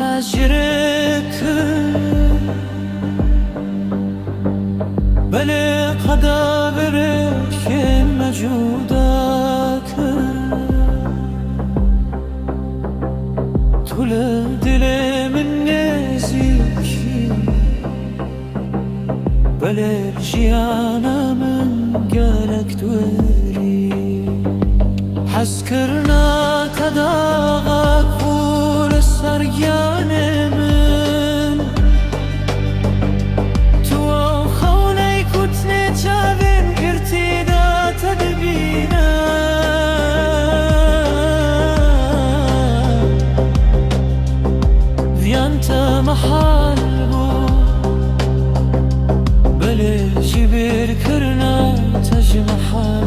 محاجرك بلي قدابرك مجودك تولد دلي من نزيكي بلي الجيانا من قالك دوري حسكرنا تداغك فول السريان من تو خوني كتني جابن قرتي دا تدبينا فيانت محال بو بلي جبير كرنا تجمحال